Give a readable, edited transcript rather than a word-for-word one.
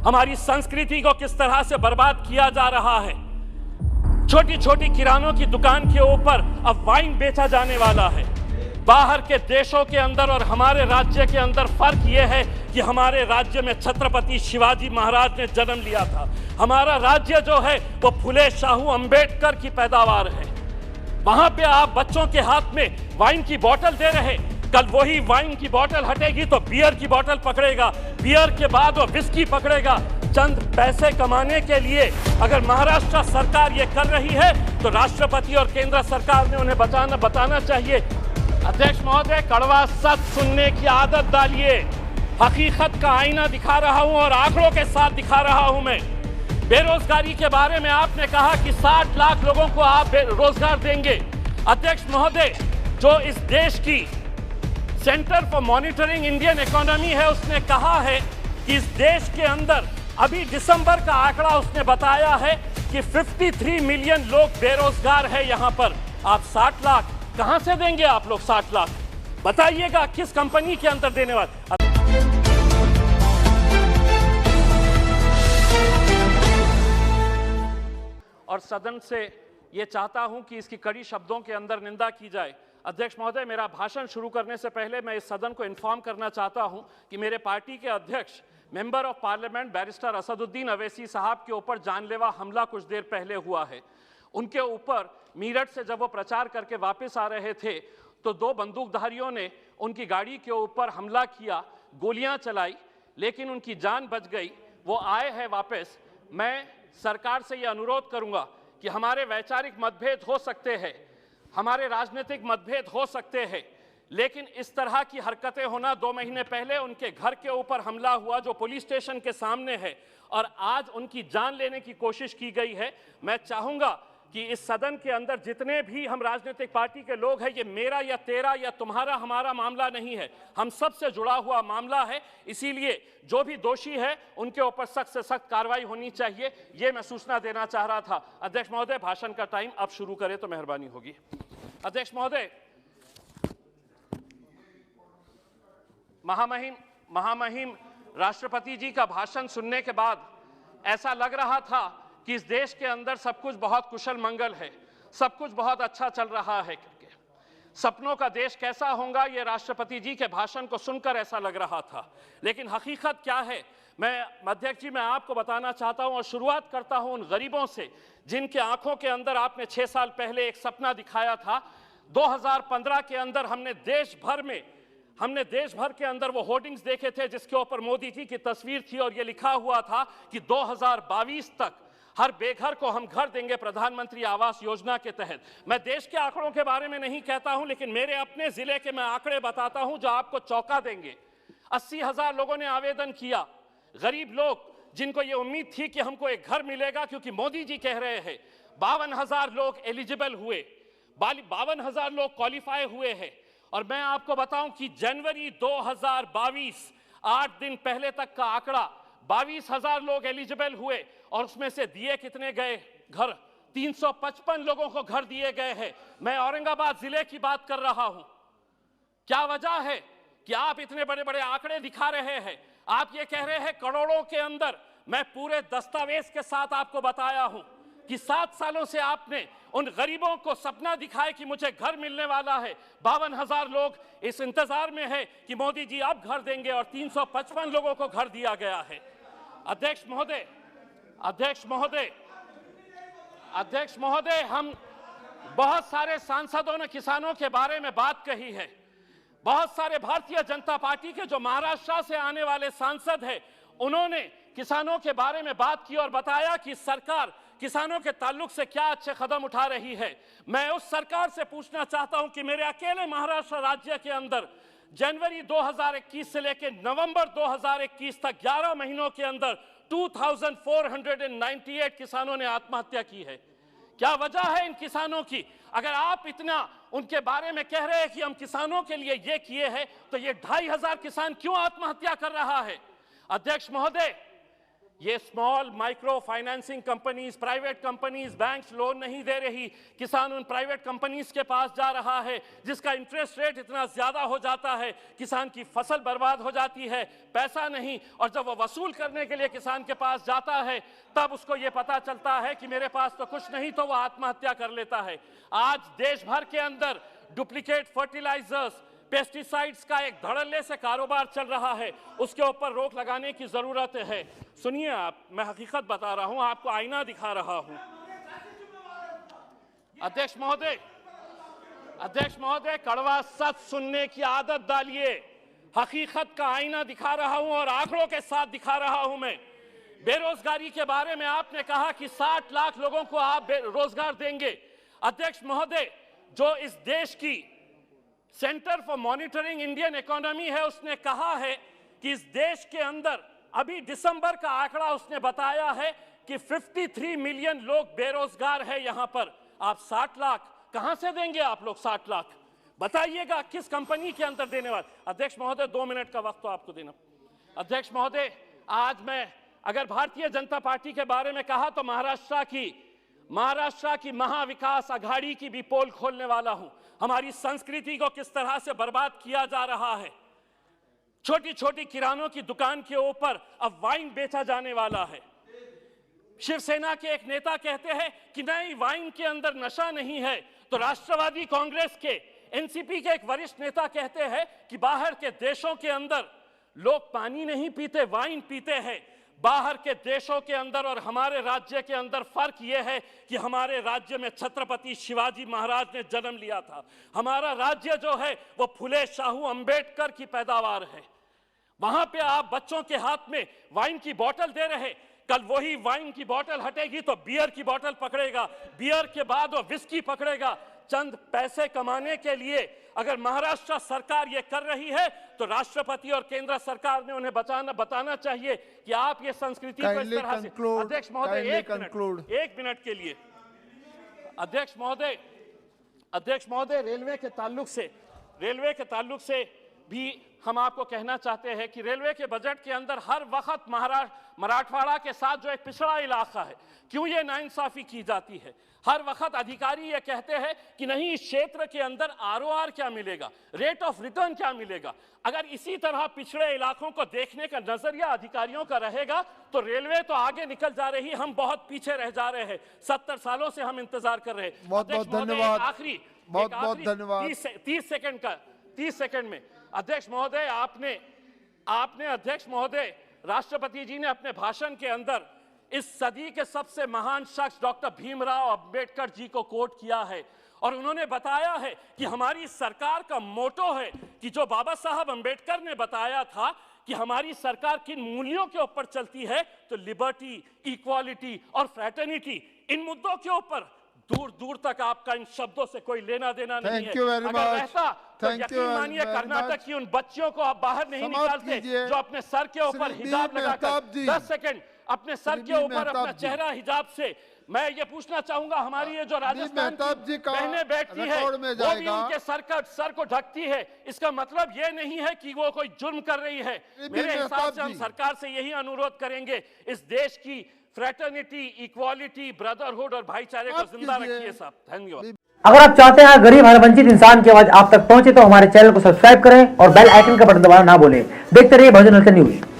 हमारी संस्कृति को किस तरह से बर्बाद किया जा रहा है। छोटी छोटी किरानों की दुकान के ऊपर अब वाइन बेचा जाने वाला है। बाहर के देशों के अंदर और हमारे राज्य के अंदर फर्क यह है कि हमारे राज्य में छत्रपति शिवाजी महाराज ने जन्म लिया था। हमारा राज्य जो है वो फुले शाहू अंबेडकर की पैदावार है। वहां पे आप बच्चों के हाथ में वाइन की बोतल दे रहे, कल वही वाइन की बोतल हटेगी तो बियर की बोतल पकड़ेगा, बियर के बाद वो विस्की पकड़ेगा। चंद पैसे कमाने के लिए अगर महाराष्ट्र सरकार ये कर रही है तो राष्ट्रपति और केंद्र सरकार ने उन्हें बताना चाहिए। अध्यक्ष महोदय, कड़वा सच सुनने की आदत डालिए। हकीकत का आईना दिखा रहा हूं और आंकड़ों के साथ दिखा रहा हूं मैं। बेरोजगारी के बारे में आपने कहा कि 60 लाख लोगों को आप रोजगार देंगे। अध्यक्ष महोदय, जो इस देश की centre for monitoring Indian economy है, उसने कहा है कि इस देश के अंदर अभी दिसंबर का आंकड़ा उसने बताया है कि 53 मिलियन लोग बेरोजगार है। यहां पर आप 60 लाख कहां से देंगे? आप लोग 60 लाख बताइएगा, किस कंपनी के अंदर देने वाले? और सदन से ये चाहता हूं कि इसकी कड़ी शब्दों के अंदर निंदा की जाए। अध्यक्ष महोदय, मेरा भाषण शुरू करने से पहले मैं इस सदन को इन्फॉर्म करना चाहता हूं कि मेरे पार्टी के अध्यक्ष member of parliament barrister Asaduddin Owaisi साहब के ऊपर जानलेवा हमला कुछ देर पहले हुआ है। उनके ऊपर मीरठ से जब वो प्रचार करके वापस आ रहे थे तो 2 बंदूकधारियों ने उनकी गाड़ी के ऊपर हमला किया, गोलियां चलाई, लेकिन उनकी जान बच गई। वो आए हैं वापस। मैं सरकार से ये अनुरोध करूंगा कि हमारे वैचारिक मतभेद हो सकते हैं, हमारे राजनीतिक मतभेद हो सकते हैं, लेकिन इस तरह की हरकतें होना, 2 महीने पहले उनके घर के ऊपर हमला हुआ जो पुलिस स्टेशन के सामने है, और आज उनकी जान लेने की कोशिश की गई है। मैं चाहूंगा कि इस सदन के अंदर जितने भी हम राजनीतिक पार्टी के लोग हैं, ये मेरा या तेरा या तुम्हारा हमारा मामला नहीं है, हम सब से जुड़ा हुआ मामला है। इसीलिए जो भी दोषी है उनके ऊपर सख्त से सख्त कार्रवाई होनी चाहिए, ये मैं सूचना देना चाह रहा था। अध्यक्ष महोदय, भाषण का टाइम अब शुरू करें तो मेहरबानी होगी। अध्यक्ष महोदय, महामहिम राष्ट्रपति जी का भाषण सुनने के बाद ऐसा लग रहा था कि इस देश के अंदर सब कुछ बहुत कुशल मंगल है, सब कुछ बहुत अच्छा चल रहा है करके। सपनों का देश कैसा होगा, ये राष्ट्रपति जी के भाषण को सुनकर ऐसा लग रहा था, लेकिन हकीकत क्या है अध्यक्ष जी मैं आपको बताना चाहता हूं और शुरुआत करता हूं उन गरीबों से जिनके आंखों के अंदर आपने 6 साल पहले एक सपना दिखाया था। 2015 के अंदर हमने देश भर के अंदर वो होर्डिंग्स देखे थे जिसके ऊपर मोदी जी की तस्वीर थी और ये लिखा हुआ था कि 2022 तक हर बेघर को हम घर देंगे प्रधानमंत्री आवास योजना के तहत। मैं देश के आंकड़ों के बारे में नहीं कहता हूं, लेकिन मेरे अपने जिले के मैं आंकड़े बताता हूं जो आपको चौंका देंगे। 80,000 लोगों ने आवेदन किया, गरीब लोग जिनको ये उम्मीद थी कि हमको एक घर मिलेगा क्योंकि मोदी जी कह रहे हैं। 52,000 लोग एलिजिबल हुए, 52,000 लोग क्वालिफाई हुए हैं। और मैं आपको बताऊं कि जनवरी 2022 8 दिन पहले तक का आंकड़ा 22,000 लोग एलिजिबल हुए और उसमें से दिए कितने गए घर? 355 लोगों को घर दिए गए हैं। मैं औरंगाबाद जिले की बात कर रहा हूं। क्या वजह है कि आप इतने बड़े बड़े आंकड़े दिखा रहे हैं? आप ये कह रहे हैं करोड़ों के अंदर। मैं पूरे दस्तावेज के साथ आपको बताया हूं कि 7 सालों से आपने उन गरीबों को सपना दिखाया कि मुझे घर मिलने वाला है। 52,000 लोग इस इंतजार में है कि मोदी जी अब घर देंगे और 355 लोगों को घर दिया गया है। अध्यक्ष महोदय, हम बहुत सारे सांसदों ने किसानों के बारे में बात कही है। बहुत सारे भारतीय जनता पार्टी के जो महाराष्ट्र से आने वाले सांसद हैं, उन्होंने किसानों के बारे में बात की और बताया कि सरकार किसानों के ताल्लुक से क्या अच्छे कदम उठा रही है। मैं उस सरकार से पूछना चाहता हूं कि मेरे अकेले महाराष्ट्र राज्य के अंदर जनवरी 2021 से लेकर नवंबर 2021 तक 11 महीनों के अंदर 2498 किसानों ने आत्महत्या की है। क्या वजह है इन किसानों की? अगर आप इतना उनके बारे में कह रहे हैं कि हम किसानों के लिए ये किए हैं, तो ये 2,500 किसान क्यों आत्महत्या कर रहा है? अध्यक्ष महोदय, ये small micro financing companies, private companies, banks loan नहीं दे रही, किसान उन प्राइवेट कंपनीज के पास जा रहा है जिसका इंटरेस्ट रेट इतना ज्यादा हो जाता है, किसान की फसल बर्बाद हो जाती है, पैसा नहीं, और जब वो वसूल करने के लिए किसान के पास जाता है तब उसको ये पता चलता है कि मेरे पास तो कुछ नहीं, तो वो आत्महत्या कर लेता है। आज देश भर के अंदर डुप्लीकेट फर्टिलाइजर्स, पेस्टिसाइड्स का एक धड़ल्ले से कारोबार चल रहा है, उसके ऊपर रोक लगाने की जरूरत है। सुनिए आप, मैं हकीकत बता रहा हूं, आपको आईना दिखा रहा हूं। अध्यक्ष महोदय, कड़वा सच सुनने की आदत डालिए। हकीकत का आईना दिखा रहा हूं और आंकड़ों के साथ दिखा रहा हूं मैं। बेरोजगारी के बारे में आपने कहा कि 60 लाख लोगों को आप रोजगार देंगे। अध्यक्ष महोदय, जो इस देश की centre for monitoring Indian economy है, उसने कहा है कि इस देश के अंदर अभी दिसंबर का आंकड़ा उसने बताया है कि 53 मिलियन लोग बेरोजगार है। यहां पर आप 60 लाख कहां से देंगे? आप लोग 60 लाख बताइएगा किस कंपनी के अंदर देने वाले? अध्यक्ष महोदय, 2 मिनट का वक्त तो आपको देना। अध्यक्ष महोदय, आज मैं अगर भारतीय जनता पार्टी के बारे में कहा तो महाराष्ट्र की महाविकास अघाड़ी की भी पोल खोलने वाला हूं। हमारी संस्कृति को किस तरह से बर्बाद किया जा रहा है। छोटी छोटी किरानों की दुकान के ऊपर अब वाइन बेचा जाने वाला है। शिवसेना के एक नेता कहते हैं कि नहीं, वाइन के अंदर नशा नहीं है, तो राष्ट्रवादी कांग्रेस के, एनसीपी के एक वरिष्ठ नेता कहते हैं कि बाहर के देशों के अंदर लोग पानी नहीं पीते, वाइन पीते हैं। बाहर के देशों के अंदर और हमारे राज्य के अंदर फर्क यह है कि हमारे राज्य में छत्रपति शिवाजी महाराज ने जन्म लिया था। हमारा राज्य जो है वो फुले शाहू अंबेडकर की पैदावार है। वहां पे आप बच्चों के हाथ में वाइन की बोतल दे रहे, कल वही वाइन की बोतल हटेगी तो बियर की बोतल पकड़ेगा, बियर के बाद वो विस्की पकड़ेगा। चंद पैसे कमाने के लिए अगर महाराष्ट्र सरकार ये कर रही है तो राष्ट्रपति और केंद्र सरकार ने उन्हें बताना चाहिए कि आप ये संस्कृति को इस तरह से। अध्यक्ष महोदय, एक मिनट के लिए। अध्यक्ष महोदय, रेलवे के ताल्लुक से भी हम आपको कहना चाहते हैं कि रेलवे के बजट के अंदर हर वक्त मराठवाड़ा के साथ जो एक पिछड़ा इलाका है, क्यों ये नाइंसाफी की जाती है? हर वक्त अधिकारी ये कहते हैं कि नहीं, इस क्षेत्र के अंदर आरओआर क्या मिलेगा, रेट ऑफ रिटर्न क्या मिलेगा। अगर इसी तरह पिछड़े इलाकों को देखने का नजरिया अधिकारियों का रहेगा तो रेलवे तो आगे निकल जा रही, हम बहुत पीछे रह जा रहे हैं। 70 सालों से हम इंतजार कर रहे हैं। बहुत धन्यवाद। आखिरी 30 सेकंड में अध्यक्ष महोदय, आपने अध्यक्ष महोदय, राष्ट्रपति जी ने अपने भाषण के अंदर इस सदी के सबसे महान शख्स डॉक्टर भीमराव अंबेडकर जी को कोट किया है और उन्होंने बताया है कि हमारी सरकार का मोटो है कि जो बाबा साहब अंबेडकर ने बताया था कि हमारी सरकार किन मूल्यों के ऊपर चलती है, तो लिबर्टी, इक्वालिटी और फ्रैटर्निटी, इन मुद्दों के ऊपर दूर दूर तक आपका इन शब्दों से कोई लेना देना नहीं है। अगर रहता तो यकीन मानिए कर्नाटक की उन बच्चियों को आप बाहर नहीं निकालते जो अपने सर के ऊपर हिजाब लगाकर 10 सेकंड अपने सर के ऊपर अपना चेहरा हिजाब से। मैं ये पूछना चाहूंगा, हमारी ये जो राजस्थान की बहनें बैठती है वो भी उनके सर को ढकती है, इसका मतलब ये नहीं है कि वो कोई जुर्म कर रही है। मेरे हिसाब से हम सरकार से यही अनुरोध करेंगे, इस देश की फ्रेटर्निटी, इक्वालिटी, ब्रदरहुड और भाईचारे को जिंदा रखिए साहब। धन्यवाद। अगर आप चाहते हैं गरीब हर वंचित इंसान की आवाज आप तक पहुंचे तो हमारे चैनल को सब्सक्राइब करें और बेल आइकन का बटन दबाना ना भूलें। देखते रहिए बहुजन न्यूज।